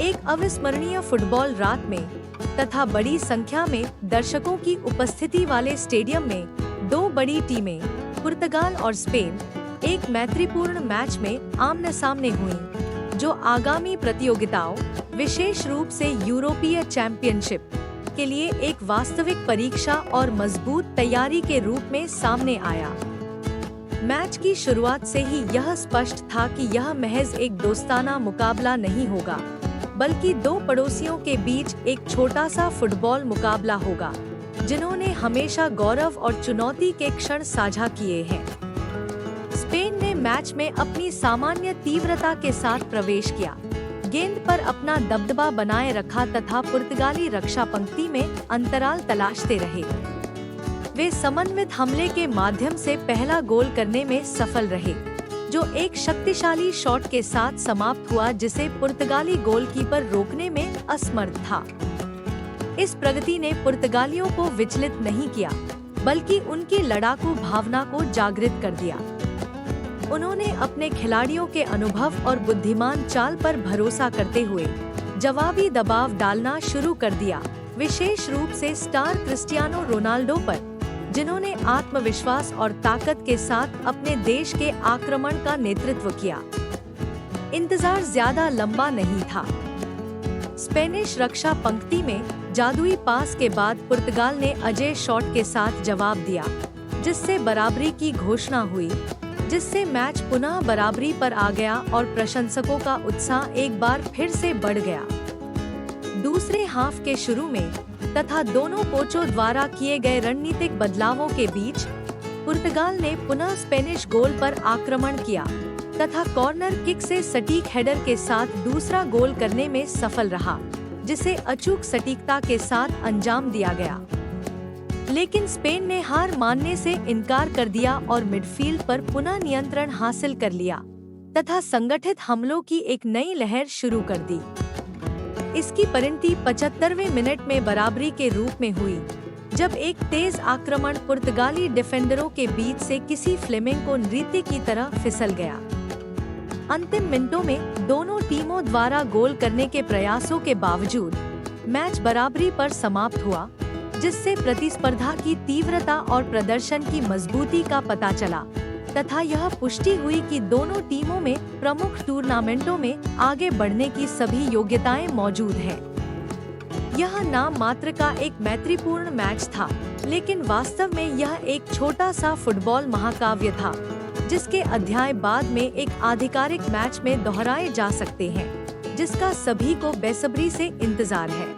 एक अविस्मरणीय फुटबॉल रात में तथा बड़ी संख्या में दर्शकों की उपस्थिति वाले स्टेडियम में दो बड़ी टीमें पुर्तगाल और स्पेन एक मैत्रीपूर्ण मैच में आमने सामने हुईं, जो आगामी प्रतियोगिताओं, विशेष रूप से यूरोपीय चैंपियनशिप के लिए एक वास्तविक परीक्षा और मजबूत तैयारी के रूप में सामने आया। मैच की शुरुआत से ही यह स्पष्ट था कि यह महज एक दोस्ताना मुकाबला नहीं होगा, बल्कि दो पड़ोसियों के बीच एक छोटा सा फुटबॉल मुकाबला होगा, जिन्होंने हमेशा गौरव और चुनौती के क्षण साझा किए हैं। स्पेन ने मैच में अपनी सामान्य तीव्रता के साथ प्रवेश किया, गेंद पर अपना दबदबा बनाए रखा तथा पुर्तगाली रक्षा पंक्ति में अंतराल तलाशते रहे। वे समन्वित हमले के माध्यम से पहला गोल करने में सफल रहे, जो एक शक्तिशाली शॉट के साथ समाप्त हुआ जिसे पुर्तगाली गोलकीपर रोकने में असमर्थ था। इस प्रगति ने पुर्तगालियों को विचलित नहीं किया, बल्कि उनकी लड़ाकू भावना को जागृत कर दिया। उन्होंने अपने खिलाड़ियों के अनुभव और बुद्धिमान चाल पर भरोसा करते हुए जवाबी दबाव डालना शुरू कर दिया, विशेष रूप से स्टार क्रिस्टियानो रोनाल्डो पर, जिन्होंने आत्मविश्वास और ताकत के साथ अपने देश के आक्रमण का नेतृत्व किया। इंतजार ज्यादा लंबा नहीं था। स्पेनिश रक्षा पंक्ति में जादुई पास के बाद पुर्तगाल ने अजय शॉट के साथ जवाब दिया, जिससे बराबरी की घोषणा हुई, जिससे मैच पुनः बराबरी पर आ गया और प्रशंसकों का उत्साह एक बार फिर से बढ़ गया। दूसरे हाफ के शुरू में तथा दोनों कोचों द्वारा किए गए रणनीतिक बदलावों के बीच पुर्तगाल ने पुनः स्पेनिश गोल पर आक्रमण किया तथा कॉर्नर किक से सटीक हेडर के साथ दूसरा गोल करने में सफल रहा, जिसे अचूक सटीकता के साथ अंजाम दिया गया। लेकिन स्पेन ने हार मानने से इनकार कर दिया और मिडफील्ड पर पुनः नियंत्रण हासिल कर लिया तथा संगठित हमलों की एक नई लहर शुरू कर दी। इसकी परिणति 75वें मिनट में बराबरी के रूप में हुई, जब एक तेज आक्रमण पुर्तगाली डिफेंडरों के बीच से किसी फ्लेमिंगो नृत्य की तरह फिसल गया। अंतिम मिनटों में दोनों टीमों द्वारा गोल करने के प्रयासों के बावजूद मैच बराबरी पर समाप्त हुआ, जिससे प्रतिस्पर्धा की तीव्रता और प्रदर्शन की मजबूती का पता चला तथा यह पुष्टि हुई कि दोनों टीमों में प्रमुख टूर्नामेंटों में आगे बढ़ने की सभी योग्यताएं मौजूद हैं। यह नाम मात्र का एक मैत्रीपूर्ण मैच था, लेकिन वास्तव में यह एक छोटा सा फुटबॉल महाकाव्य था, जिसके अध्याय बाद में एक आधिकारिक मैच में दोहराए जा सकते हैं, जिसका सभी को बेसब्री से इंतजार है।